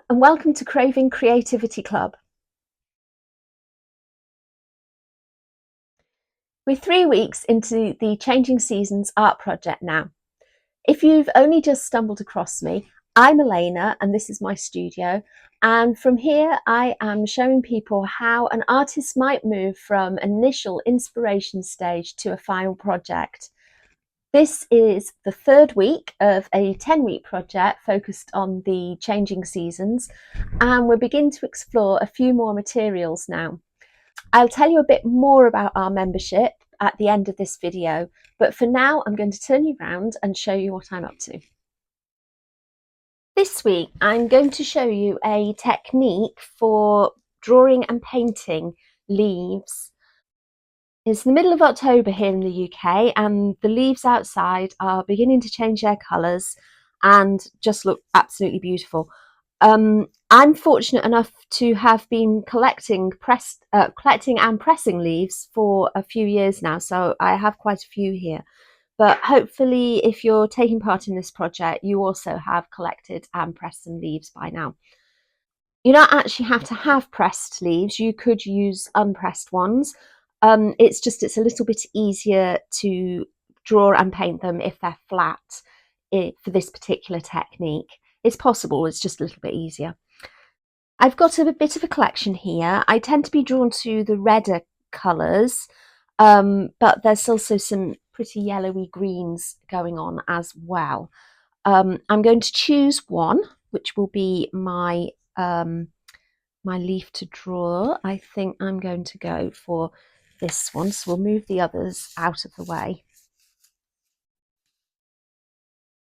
and welcome to Craving Creativity Club. We're 3 weeks into the Changing Seasons art project now. If you've only just stumbled across me, I'm Elena and this is my studio. And from here, I am showing people how an artist might move from initial inspiration stage to a final project. This is the third week of a 10-week project focused on the changing seasons, and we're beginning to explore a few more materials now. I'll tell you a bit more about our membership at the end of this video, but for now I'm going to turn you around and show you what I'm up to. This week I'm going to show you a technique for drawing and painting leaves. It's the middle of October here in the UK and the leaves outside are beginning to change their colours and just look absolutely beautiful. I'm fortunate enough to have been collecting and pressing leaves for a few years now, so I have quite a few here. But hopefully, if you're taking part in this project, you also have collected and pressed some leaves by now. You don't actually have to have pressed leaves. You could use unpressed ones. It's a little bit easier to draw and paint them if they're flat for this particular technique. It's possible, it's just a little bit easier. I've got a bit of a collection here. I tend to be drawn to the redder colours, but there's also some pretty yellowy greens going on as well. I'm going to choose one, which will be my leaf to draw. I think I'm going to go for this one, so we'll move the others out of the way.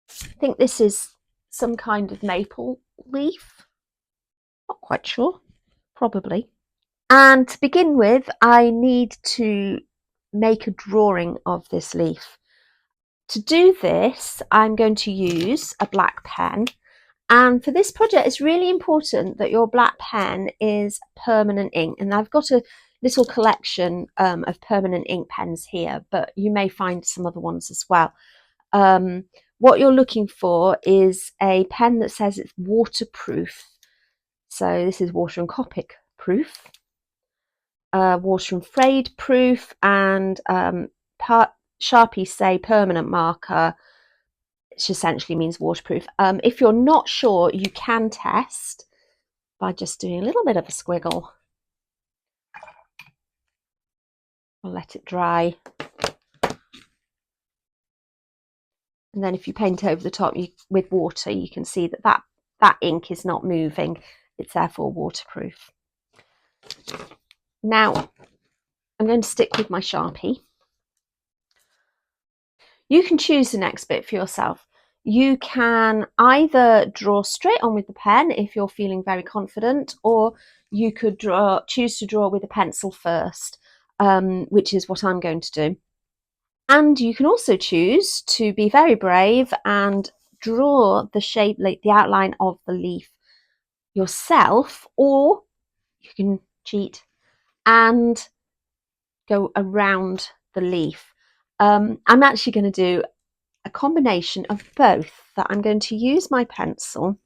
I think this is some kind of maple leaf. Not quite sure, probably. And to begin with, I need to make a drawing of this leaf. To do this, I'm going to use a black pen. And for this project, it's really important that your black pen is permanent ink. And I've got a little collection of permanent ink pens here, but you may find some other ones as well. What you're looking for is a pen that says it's waterproof. So this is water and Copic proof, water and frayed proof, and Sharpie say permanent marker, which essentially means waterproof. If you're not sure, you can test by just doing a little bit of a squiggle. I'll let it dry. And then if you paint over the top with water, you can see that ink is not moving. It's therefore waterproof. Now, I'm going to stick with my Sharpie. You can choose the next bit for yourself. You can either draw straight on with the pen if you're feeling very confident, or you could choose to draw with a pencil first, which is what I'm going to do. And you can also choose to be very brave and draw the shape, like the outline of the leaf yourself, or you can cheat and go around the leaf. I'm actually going to do a combination of both, that I'm going to use my pencil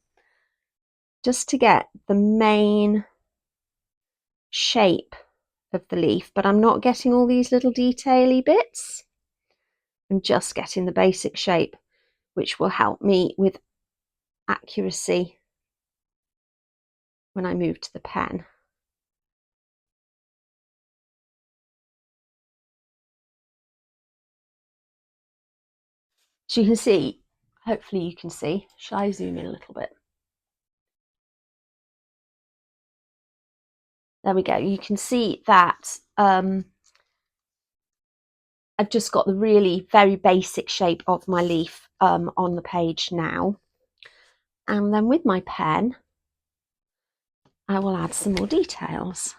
just to get the main shape of the leaf, but I'm not getting all these little detaily bits. I'm just getting the basic shape, which will help me with accuracy when I move to the pen. So you can see, hopefully you can see, shall I zoom in a little bit? There we go. You can see that I've just got the really very basic shape of my leaf on the page now. And then with my pen, I will add some more details.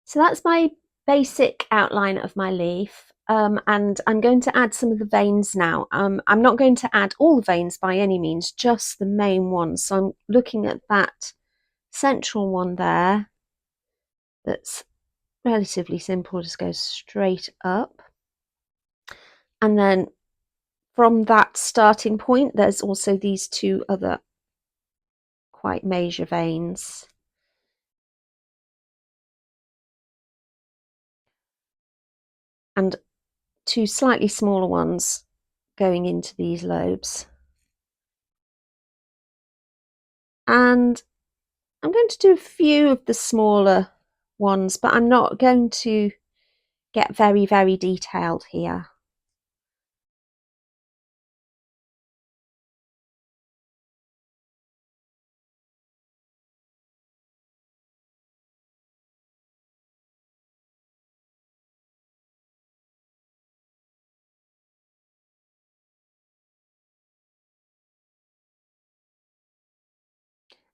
So that's my basic outline of my leaf. And I'm going to add some of the veins now. I'm not going to add all the veins by any means, just the main ones. So I'm looking at that central one there. That's relatively simple, just goes straight up. And then from that starting point, there's also these two other quite major veins. And two slightly smaller ones going into these lobes. And I'm going to do a few of the smaller ones, but I'm not going to get very, very detailed here.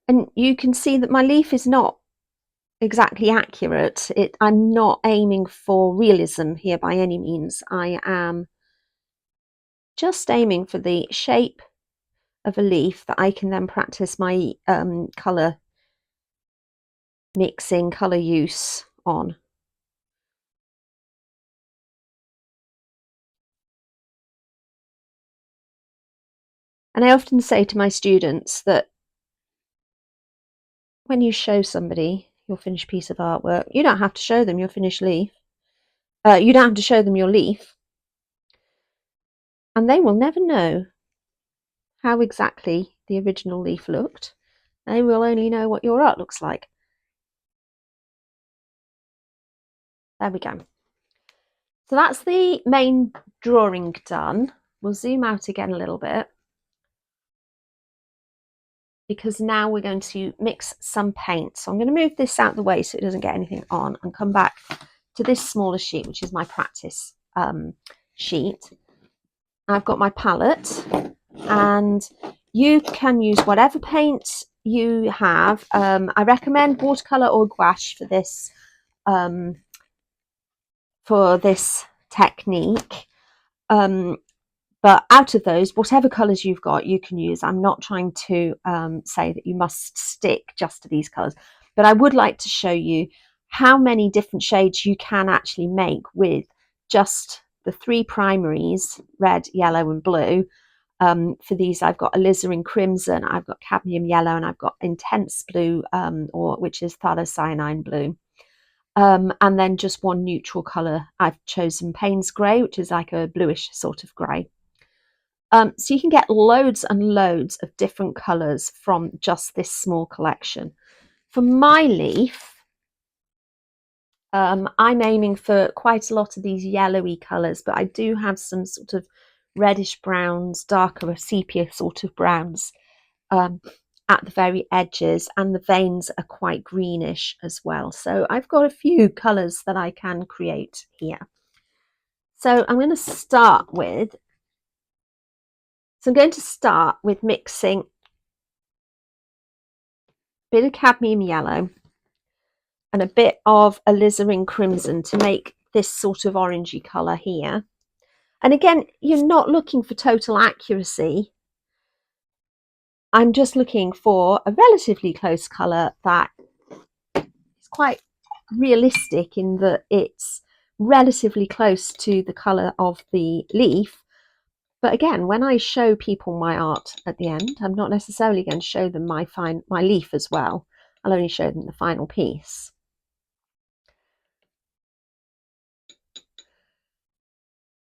And you can see that my leaf is not exactly accurate. I'm not aiming for realism here by any means. I am just aiming for the shape of a leaf that I can then practice my colour mixing, colour use on. And I often say to my students that when you show somebody your finished piece of artwork, you don't have to show them your finished leaf. You don't have to show them your leaf. And they will never know how exactly the original leaf looked. They will only know what your art looks like. There we go. So that's the main drawing done. We'll zoom out again a little bit, because now we're going to mix some paint. So I'm going to move this out of the way so it doesn't get anything on, and come back to this smaller sheet, which is my practice sheet. I've got my palette, and you can use whatever paint you have. I recommend watercolour or gouache for this technique. But out of those, whatever colours you've got, you can use. I'm not trying to say that you must stick just to these colours, but I would like to show you how many different shades you can actually make with just the three primaries, red, yellow and blue. For these, I've got alizarin crimson, I've got cadmium yellow, and I've got intense blue, which is phthalocyanine blue. And then just one neutral colour. I've chosen Payne's grey, which is like a bluish sort of grey. So you can get loads and loads of different colours from just this small collection. For my leaf, I'm aiming for quite a lot of these yellowy colours, but I do have some sort of reddish browns, darker sepia sort of browns at the very edges, and the veins are quite greenish as well. So I've got a few colours that I can create here. So I'm going to start with mixing a bit of cadmium yellow and a bit of alizarin crimson to make this sort of orangey colour here. And again, you're not looking for total accuracy. I'm just looking for a relatively close colour that is quite realistic in that it's relatively close to the colour of the leaf. But again, when I show people my art at the end, I'm not necessarily going to show them my leaf as well. I'll only show them the final piece.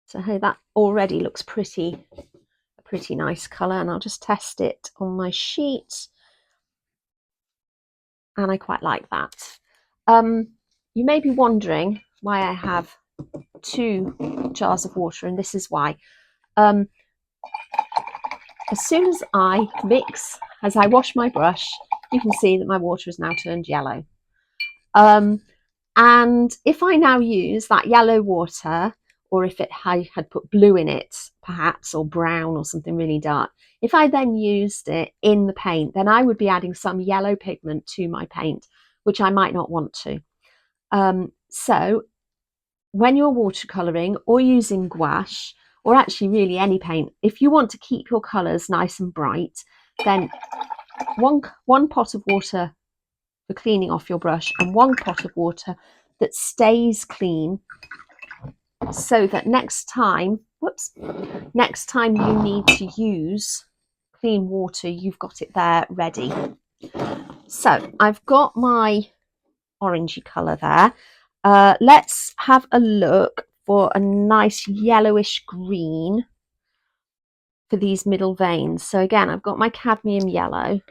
So hey, that already looks a pretty nice colour, and I'll just test it on my sheet. And I quite like that. You may be wondering why I have 2 jars of water, and this is why. As soon as I mix, as I wash my brush, you can see that my water has now turned yellow. And if I now use that yellow water, or if I had put blue in it, perhaps, or brown or something really dark, if I then used it in the paint, then I would be adding some yellow pigment to my paint, which I might not want to. So when you're watercolouring or using gouache, or actually really any paint, if you want to keep your colours nice and bright, then one pot of water for cleaning off your brush and one pot of water that stays clean, so that next time you need to use clean water, you've got it there ready. So I've got my orangey colour there. Let's have a look for a nice yellowish green for these middle veins. So again, I've got my cadmium yellow,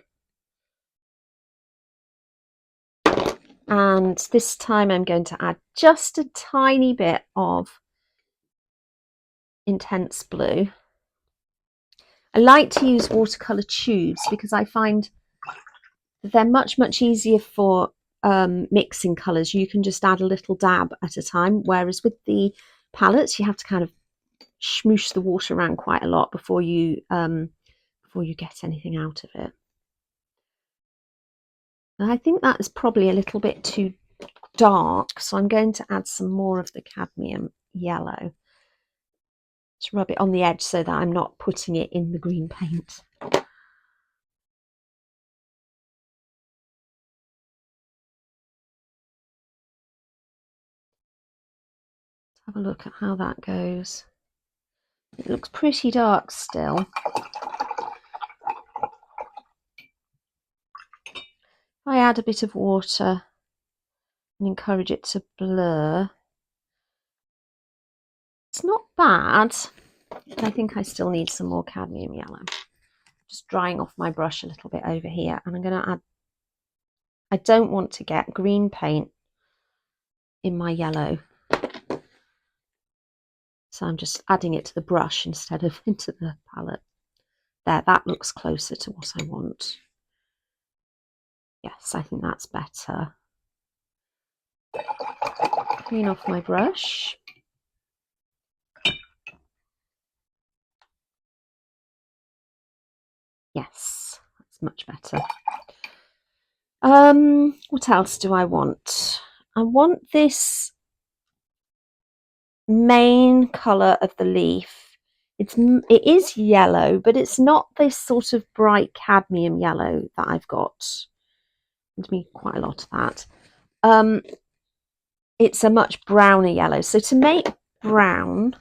and this time I'm going to add just a tiny bit of intense blue. I like to use watercolour tubes because I find they're much easier for mixing colours. You can just add a little dab at a time, whereas with the palettes you have to kind of smoosh the water around quite a lot before you get anything out of it. And I think that is probably a little bit too dark, so I'm going to add some more of the cadmium yellow to rub it on the edge so that I'm not putting it in the green paint. Have a look at how that goes. It looks pretty dark still. I add a bit of water and encourage it to blur. It's not bad, but I think I still need some more cadmium yellow. Just drying off my brush a little bit over here, and I'm going to add, I don't want to get green paint in my yellow, so I'm just adding it to the brush instead of into the palette. There, that looks closer to what I want. Yes, I think that's better. Clean off my brush. Yes, that's much better. What else do I want? I want this main colour of the leaf. It is yellow, but it's not this sort of bright cadmium yellow that I've got. There's been quite a lot of that. It's a much browner yellow. So to make brown,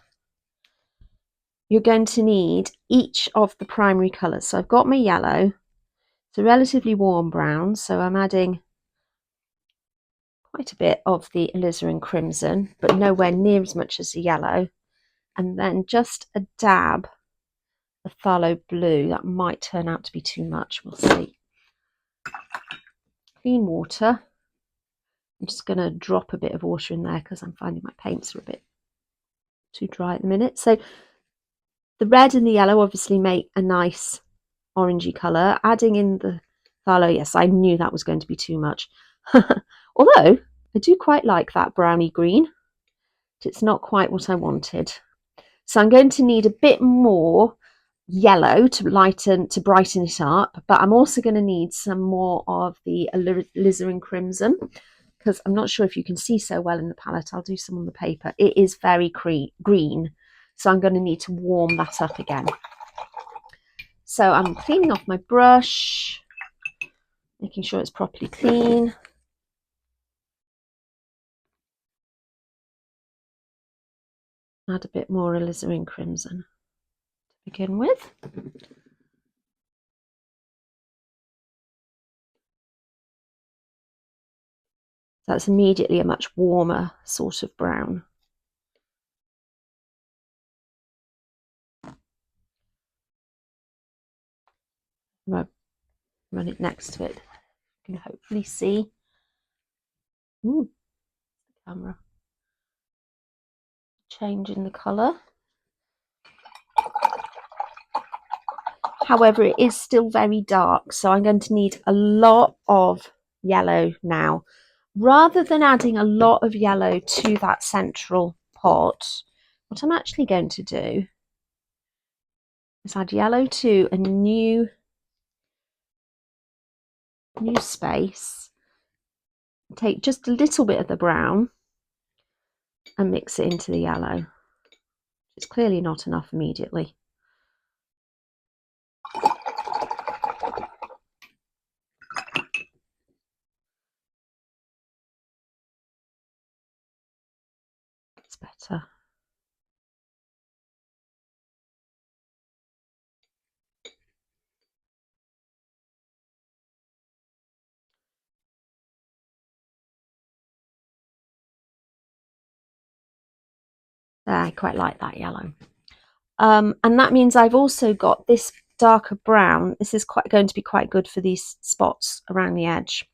you're going to need each of the primary colours. So I've got my yellow. It's a relatively warm brown, so I'm adding quite a bit of the alizarin crimson, but nowhere near as much as the yellow. And then just a dab of phthalo blue. That might turn out to be too much, we'll see. Clean water. I'm just going to drop a bit of water in there because I'm finding my paints are a bit too dry at the minute. So the red and the yellow obviously make a nice orangey colour. Adding in the phthalo, yes, I knew that was going to be too much. Although I do quite like that browny green. It's not quite what I wanted. So I'm going to need a bit more yellow to brighten it up, but I'm also going to need some more of the alizarin crimson, because I'm not sure if you can see so well in the palette. I'll do some on the paper. It is very green, so I'm going to need to warm that up again. So I'm cleaning off my brush, making sure it's properly clean. Add a bit more alizarin crimson to begin with. That's immediately a much warmer sort of brown. Run it next to it. You can hopefully see. Ooh, camera. Change in the colour. However, it is still very dark, so I'm going to need a lot of yellow now. Rather than adding a lot of yellow to that central pot, what I'm actually going to do is add yellow to a new space take just a little bit of the brown and mix it into the yellow. It's clearly not enough immediately. It's better. I quite like that yellow. And that means I've also got this darker brown. This is going to be quite good for these spots around the edge.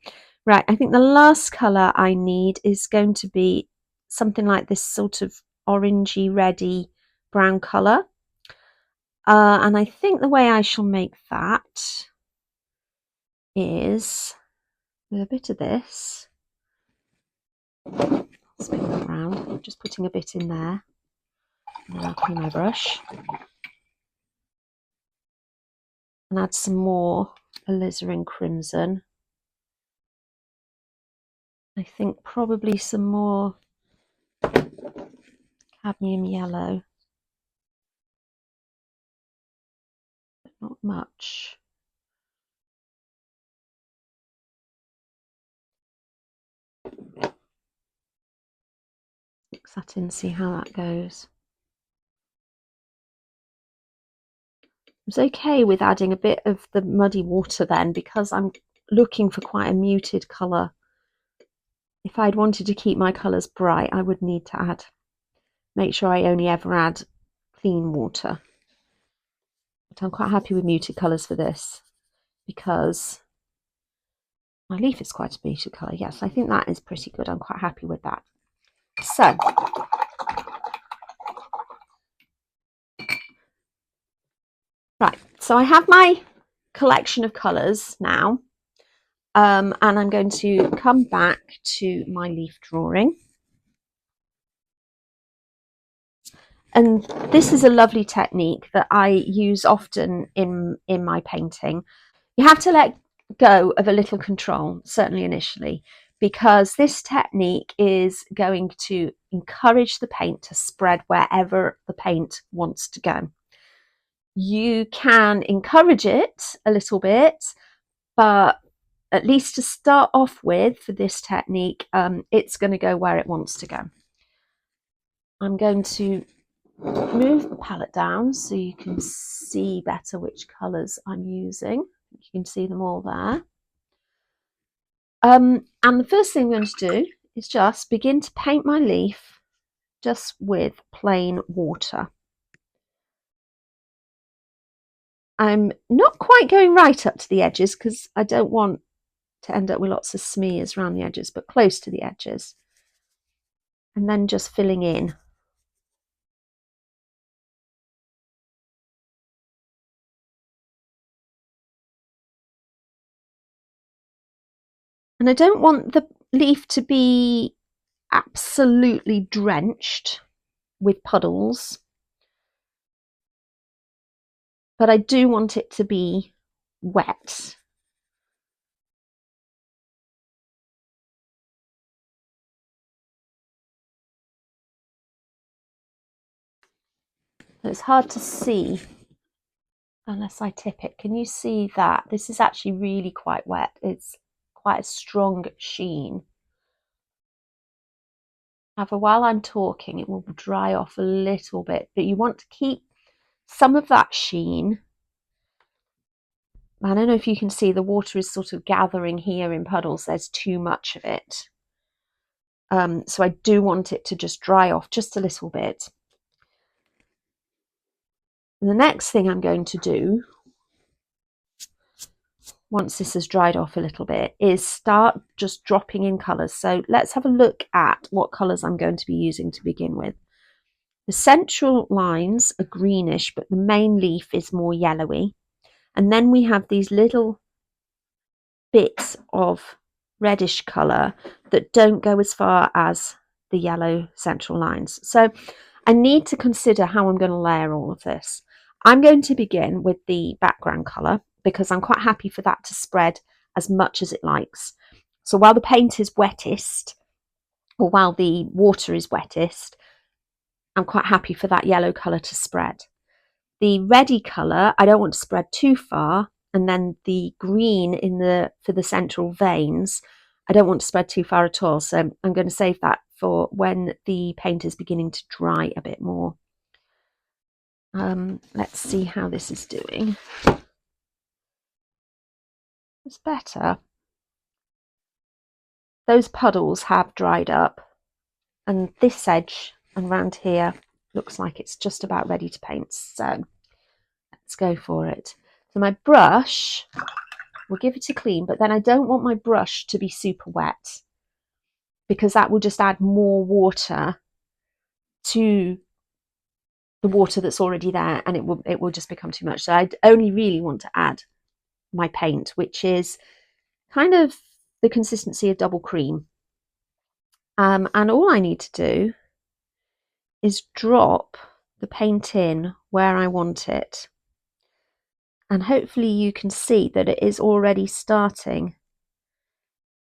Right, I think the last colour I need is going to be something like this sort of orangey, reddy brown colour. And I think the way I shall make that is with a bit of this. Spin that around, just putting a bit in there. And then I'll clean my brush. And add some more alizarin crimson. I think probably some more cadmium yellow, but not much. Mix that in, see how that goes. It's okay with adding a bit of the muddy water then, because I'm looking for quite a muted colour. If I'd wanted to keep my colours bright, I would need to make sure I only ever add clean water. But I'm quite happy with muted colours for this, because my leaf is quite a muted colour. Yes, I think that is pretty good. I'm quite happy with that. So, right, so I have my collection of colours now. And I'm going to come back to my leaf drawing. And this is a lovely technique that I use often in my painting. You have to let go of a little control, certainly initially, because this technique is going to encourage the paint to spread wherever the paint wants to go. You can encourage it a little bit, but at least to start off with for this technique, it's going to go where it wants to go. I'm going to move the palette down so you can see better which colours I'm using. You can see them all there. And the first thing I'm going to do is just begin to paint my leaf just with plain water. I'm not quite going right up to the edges because I don't want to end up with lots of smears around the edges, but close to the edges. And then just filling in. And I don't want the leaf to be absolutely drenched with puddles, but I do want it to be wet. It's hard to see unless I tip it. Can you see that? This is actually really quite wet. It's quite a strong sheen. However, while I'm talking, it will dry off a little bit, but you want to keep some of that sheen. I don't know if you can see the water is sort of gathering here in puddles. There's too much of it. So I do want it to just dry off just a little bit. And the next thing I'm going to do, once this has dried off a little bit, is start just dropping in colours. So let's have a look at what colours I'm going to be using to begin with. The central lines are greenish, but the main leaf is more yellowy. And then we have these little bits of reddish colour that don't go as far as the yellow central lines. So I need to consider how I'm going to layer all of this. I'm going to begin with the background colour because I'm quite happy for that to spread as much as it likes. So while the paint is wettest, or while the water is wettest, I'm quite happy for that yellow colour to spread. The reddy colour, I don't want to spread too far, and then the green for the central veins, I don't want to spread too far at all. So I'm going to save that for when the paint is beginning to dry a bit more. Let's see how this is doing. It's better. Those puddles have dried up, and this edge and around here looks like it's just about ready to paint. So let's go for it. So my brush, we'll give it a clean, but then I don't want my brush to be super wet, because that will just add more water to the water that's already there, and it will just become too much. So I only really want to add my paint, which is kind of the consistency of double cream. And all I need to do is drop the paint in where I want it. And hopefully you can see that it is already starting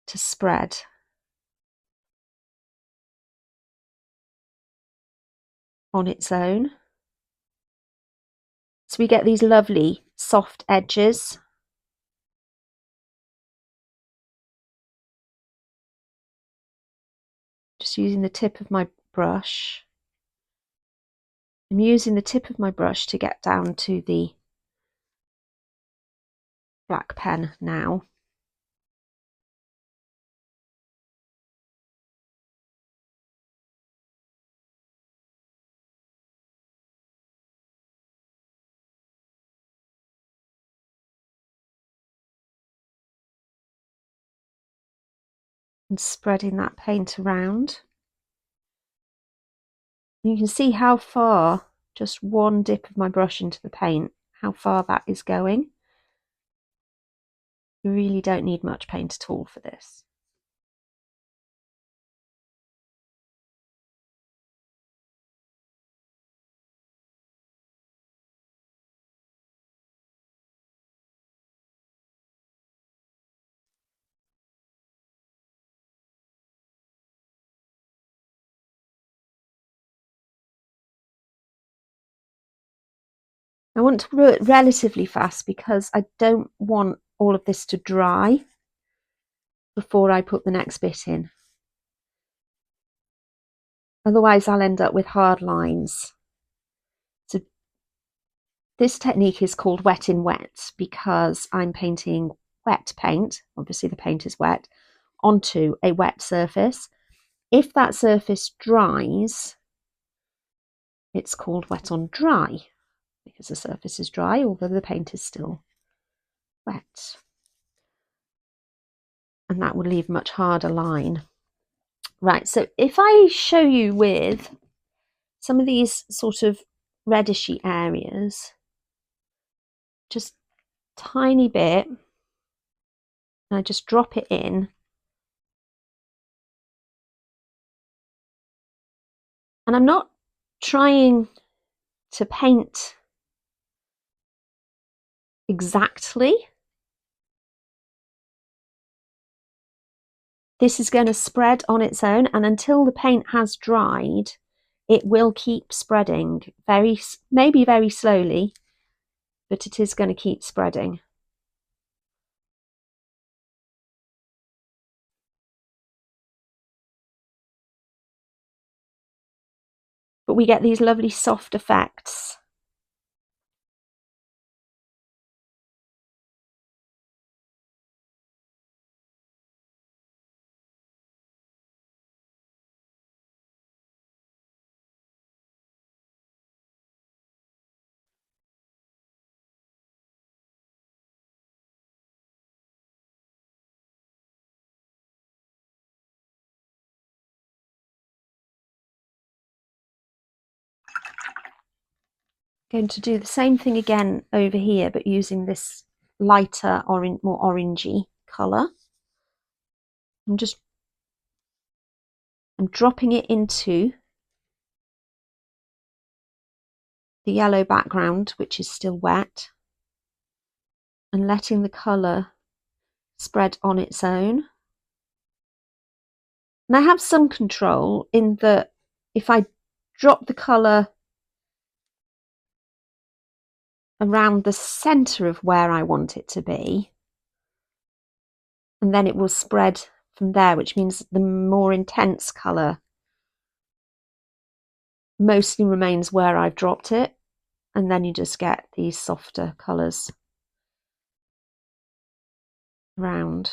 to spread. On its own. So we get these lovely soft edges. Just using the tip of my brush. I'm using the tip of my brush to get down to the black pen now. And spreading that paint around. You can see how far just one dip of my brush into the paint, how far that is going. You really don't need much paint at all for this. I want to do it relatively fast because I don't want all of this to dry before I put the next bit in. Otherwise I'll end up with hard lines. So this technique is called wet in wet because I'm painting wet paint, obviously the paint is wet, onto a wet surface. If that surface dries, it's called wet on dry because the surface is dry, although the paint is still wet. And that would leave a much harder line. Right, so if I show you with some of these sort of reddishy areas, just tiny bit, and I just drop it in. And I'm not trying to paint exactly. This is going to spread on its own, and until the paint has dried, it will keep spreading, maybe very slowly, but it is going to keep spreading. But we get these lovely soft effects. Going to do the same thing again over here, but using this lighter, more orangey colour. I'm dropping it into the yellow background, which is still wet, and letting the colour spread on its own. And I have some control in that if I drop the colour around the centre of where I want it to be, and then it will spread from there, which means the more intense colour mostly remains where I've dropped it, and then you just get these softer colours around.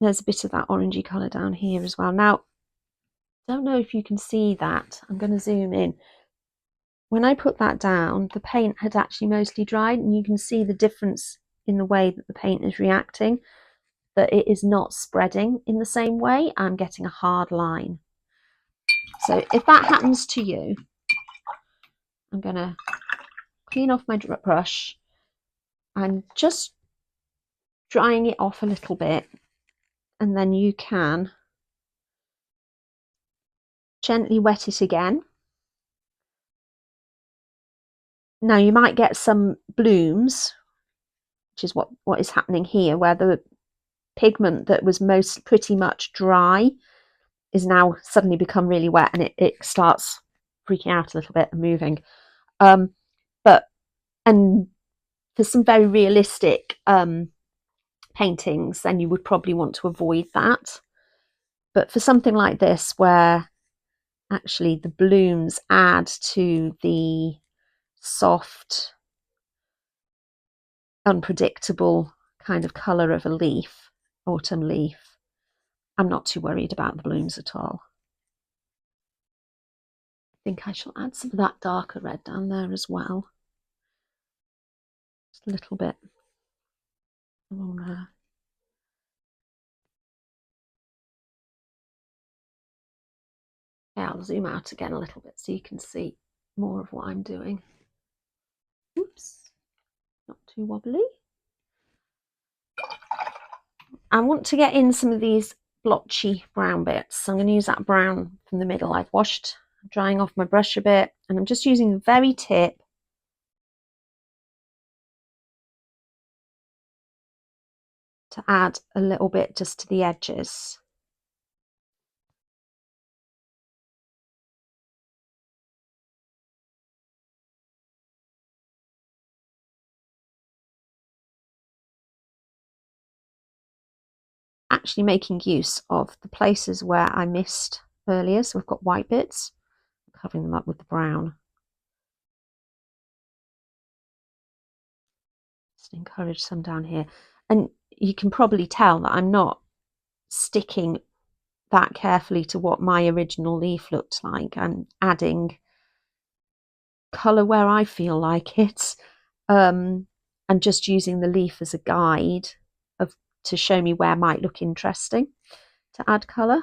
There's a bit of that orangey colour down here as well. Now, I don't know if you can see that. I'm going to zoom in. When I put that down, the paint had actually mostly dried, and you can see the difference in the way that the paint is reacting, that it is not spreading in the same way. I'm getting a hard line. So if that happens to you, I'm going to clean off my brush. I'm just drying it off a little bit, and then you can gently wet it again. Now you might get some blooms, which is what is happening here, where the pigment that was pretty much dry is now suddenly become really wet, and it starts freaking out a little bit and moving. And for some very realistic paintings, then you would probably want to avoid that. But for something like this, where actually the blooms add to the soft, unpredictable kind of colour of a leaf, autumn leaf, I'm not too worried about the blooms at all. I think I shall add some of that darker red down there as well. Just a little bit along there. Yeah, I'll zoom out again a little bit so you can see more of what I'm doing. Oops, not too wobbly. I want to get in some of these blotchy brown bits. So I'm going to use that brown from the middle. I've washed, drying off my brush a bit, and I'm just using the very tip to add a little bit just to the edges. Actually making use of the places where I missed earlier. So we've got white bits, covering them up with the brown. Just encourage some down here. And you can probably tell that I'm not sticking that carefully to what my original leaf looked like. I'm adding colour where I feel like it, and just using the leaf as a guide to show me where might look interesting to add colour.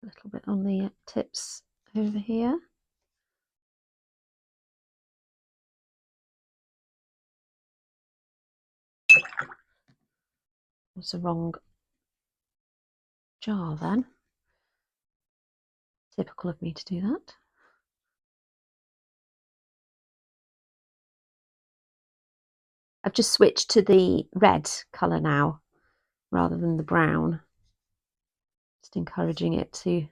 A little bit on the tips over here. It's the wrong jar then. Typical of me to do that. I've just switched to the red colour now rather than the brown. Just encouraging it to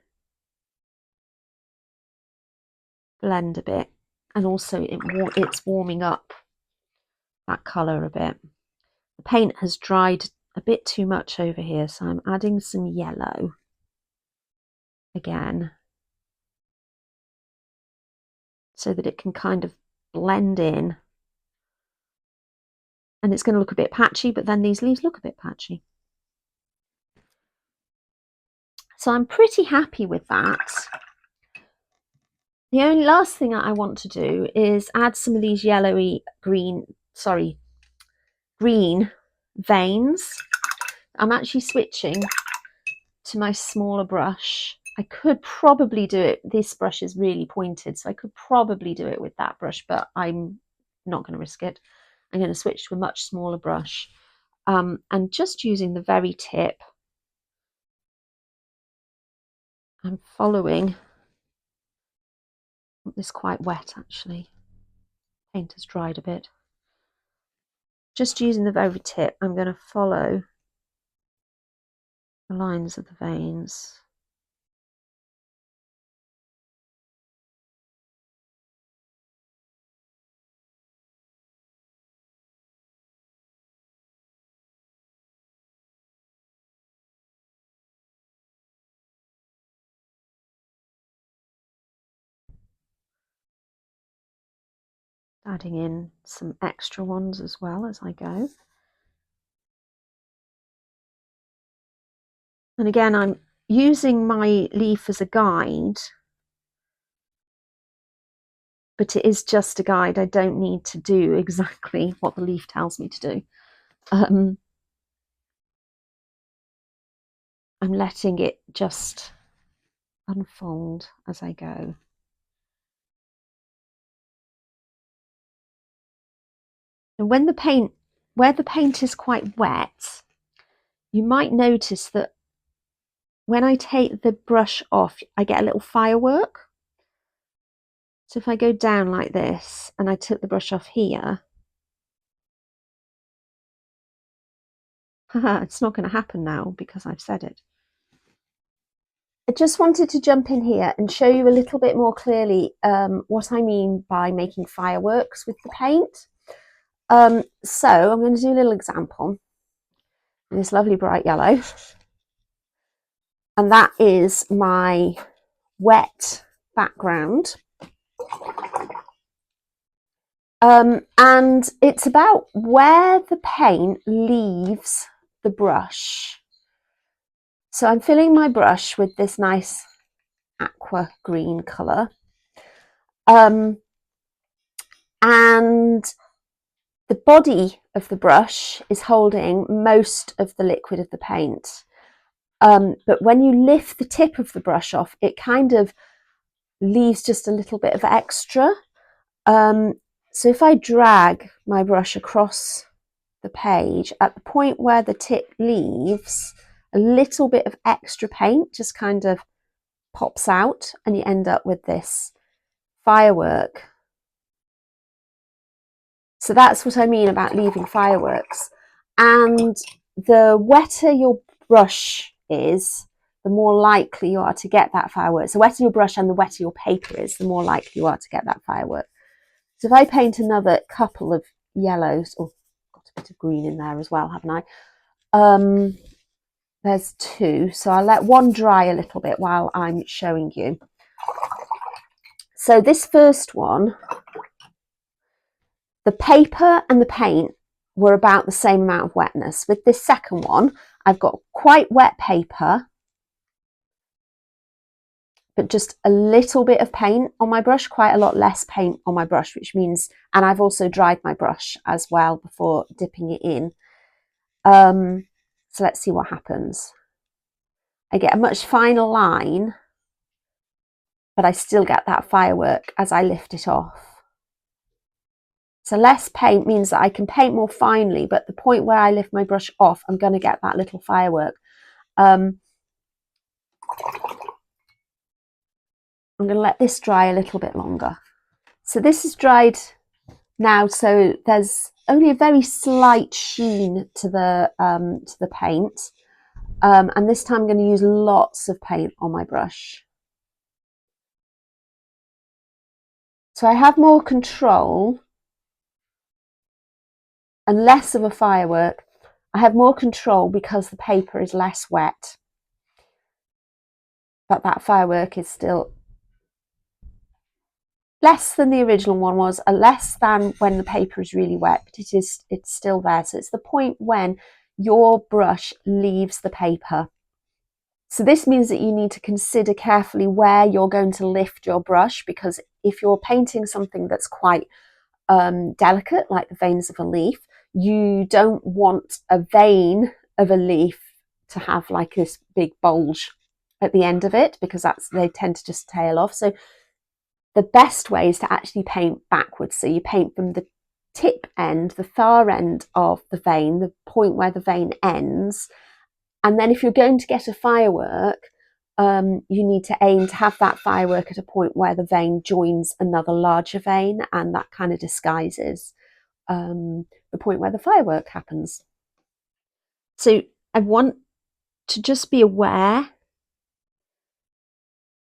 blend a bit, and also it's warming up that colour a bit. The paint has dried a bit too much over here, so I'm adding some yellow again so that it can kind of blend in. And it's going to look a bit patchy, but then these leaves look a bit patchy. So I'm pretty happy with that. The only last thing I want to do is add some of these green veins. I'm actually switching to my smaller brush. I could probably do it. This brush is really pointed, so I could probably do it with that brush, but I'm not going to risk it. I'm going to switch to a much smaller brush, and just using the very tip. I'm following. It's quite wet actually. Paint has dried a bit. Just using the very tip, I'm going to follow the lines of the veins. Adding in some extra ones as well as I go. And again, I'm using my leaf as a guide, but it is just a guide. I don't need to do exactly what the leaf tells me to do. I'm letting it just unfold as I go. And when where the paint is quite wet, you might notice that when I take the brush off, I get a little firework. So if I go down like this and I took the brush off here, it's not going to happen now because I've said it. I just wanted to jump in here and show you a little bit more clearly what I mean by making fireworks with the paint. So I'm going to do a little example. This lovely bright yellow. And that is my wet background. And it's about where the paint leaves the brush. So I'm filling my brush with this nice aqua green colour. And the body of the brush is holding most of the liquid of the paint. But when you lift the tip of the brush off, it kind of leaves just a little bit of extra. So if I drag my brush across the page, at the point where the tip leaves, a little bit of extra paint just kind of pops out and you end up with this firework. So that's what I mean about leaving fireworks. And the wetter your brush is, the more likely you are to get that firework. So the wetter your brush and the wetter your paper is, the more likely you are to get that firework. So if I paint another couple of yellows, oh, got a bit of green in there as well, haven't I? There's two, so I'll let one dry a little bit while I'm showing you. So this first one, the paper and the paint were about the same amount of wetness. With this second one, I've got quite wet paper, but just a little bit of paint on my brush, quite a lot less paint on my brush, which means, and I've also dried my brush as well before dipping it in. So let's see what happens. I get a much finer line, but I still get that firework as I lift it off. So less paint means that I can paint more finely, but the point where I lift my brush off, I'm going to get that little firework. I'm going to let this dry a little bit longer. So this is dried now, so there's only a very slight sheen to the paint. And this time I'm going to use lots of paint on my brush. So I have more control and less of a firework. I have more control because the paper is less wet. But that firework is still less than the original one was, less than when the paper is really wet, but it's still there. So it's the point when your brush leaves the paper. So this means that you need to consider carefully where you're going to lift your brush, because if you're painting something that's quite delicate, like the veins of a leaf, you don't want a vein of a leaf to have like this big bulge at the end of it, because they tend to just tail off. So the best way is to actually paint backwards. So you paint from the tip end, the far end of the vein, the point where the vein ends. And then if you're going to get a firework, you need to aim to have that firework at a point where the vein joins another larger vein, and that kind of disguises the point where the firework happens. So I want to just be aware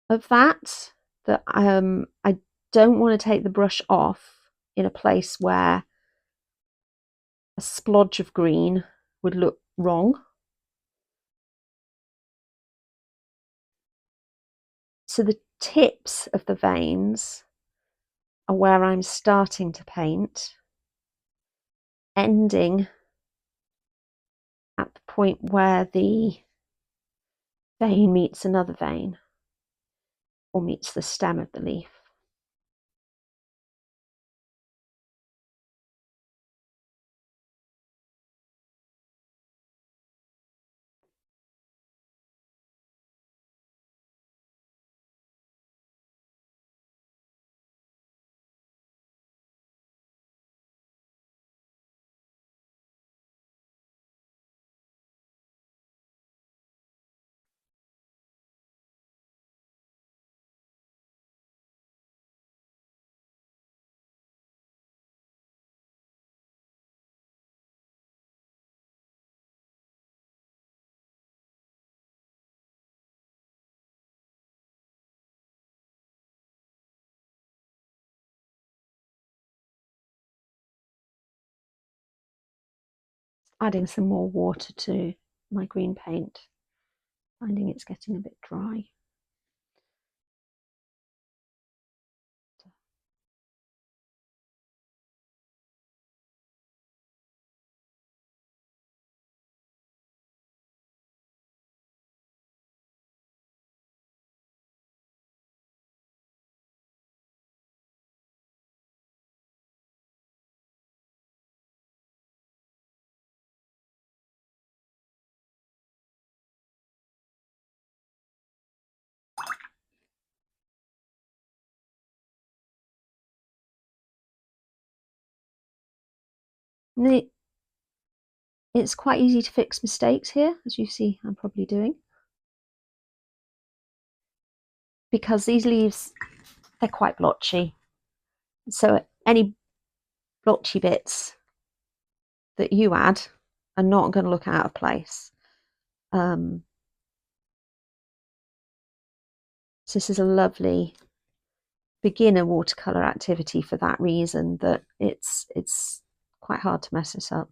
of that I don't want to take the brush off in a place where a splodge of green would look wrong. So the tips of the veins are where I'm starting to paint, ending at the point where the vein meets another vein or meets the stem of the leaf. Adding some more water to my green paint, finding it's getting a bit dry. It's quite easy to fix mistakes here, as you see I'm probably doing, because these leaves, they're quite blotchy. So any blotchy bits that you add are not going to look out of place. So this is a lovely beginner watercolor activity for that reason, that it's quite hard to mess this up.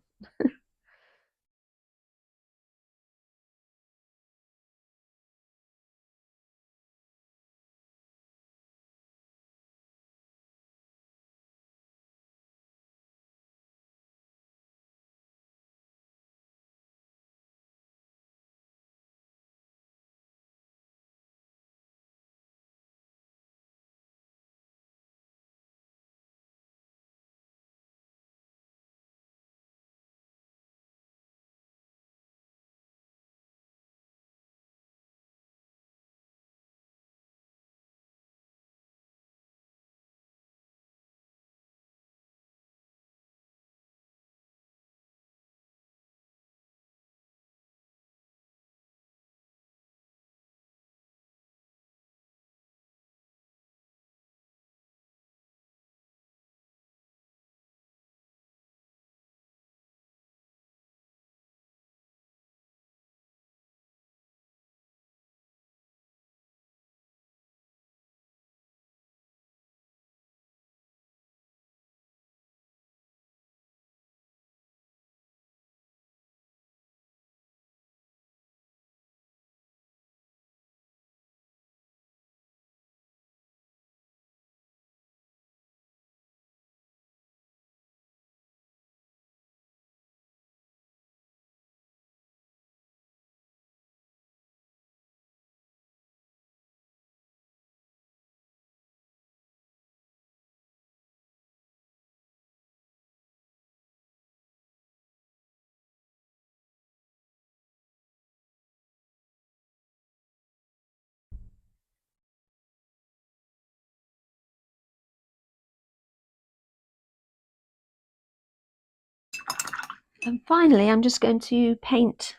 And finally, I'm just going to paint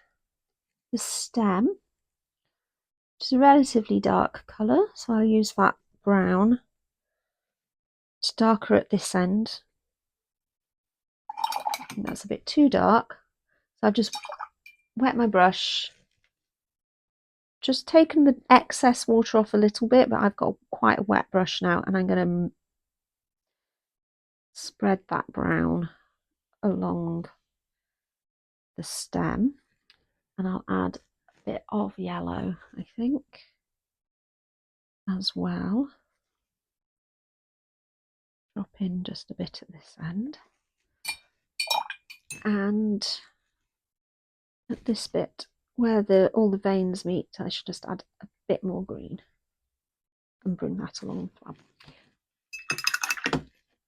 the stem, which is a relatively dark colour, so I'll use that brown. It's darker at this end. I think that's a bit too dark, so I've just wet my brush, just taken the excess water off a little bit, but I've got quite a wet brush now, and I'm going to spread that brown along the stem, and I'll add a bit of yellow, I think, as well. Drop in just a bit at this end, and at this bit where all the veins meet, I should just add a bit more green and bring that along as well.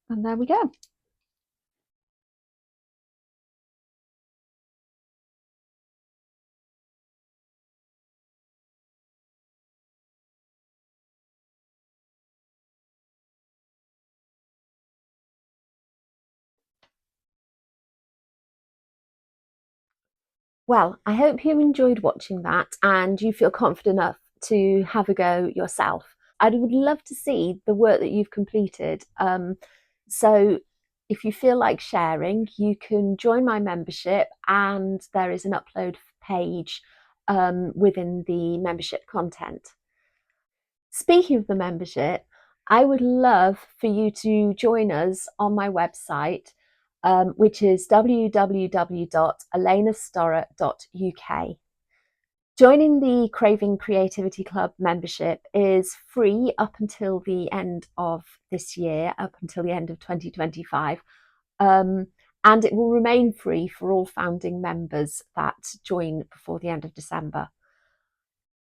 And there we go. Well, I hope you enjoyed watching that and you feel confident enough to have a go yourself. I would love to see the work that you've completed. So if you feel like sharing, you can join my membership, and there is an upload page within the membership content. Speaking of the membership, I would love for you to join us on my website, which is www.elenastorra.uk. Joining the Craving Creativity Club membership is free up until the end of this year, up until the end of 2025. And it will remain free for all founding members that join before the end of December.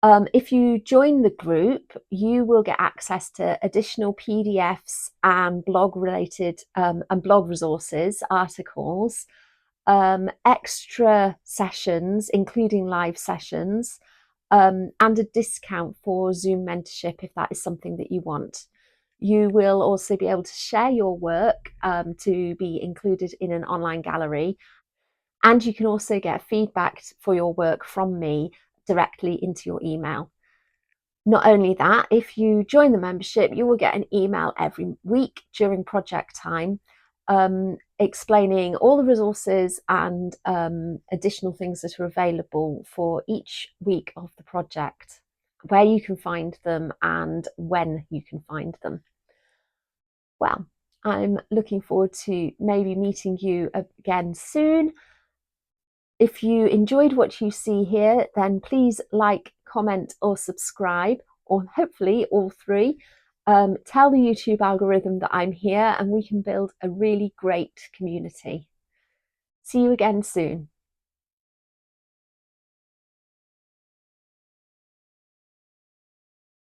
If you join the group, you will get access to additional PDFs and blog related and blog resources, articles, extra sessions, including live sessions, and a discount for Zoom mentorship if that is something that you want. You will also be able to share your work to be included in an online gallery, and you can also get feedback for your work from me directly into your email. Not only that, if you join the membership, you will get an email every week during project time explaining all the resources and additional things that are available for each week of the project, where you can find them and when you can find them. Well, I'm looking forward to maybe meeting you again soon. If you enjoyed what you see here, then please like, comment, or subscribe, or hopefully all three. Tell the YouTube algorithm that I'm here, and we can build a really great community. See you again soon.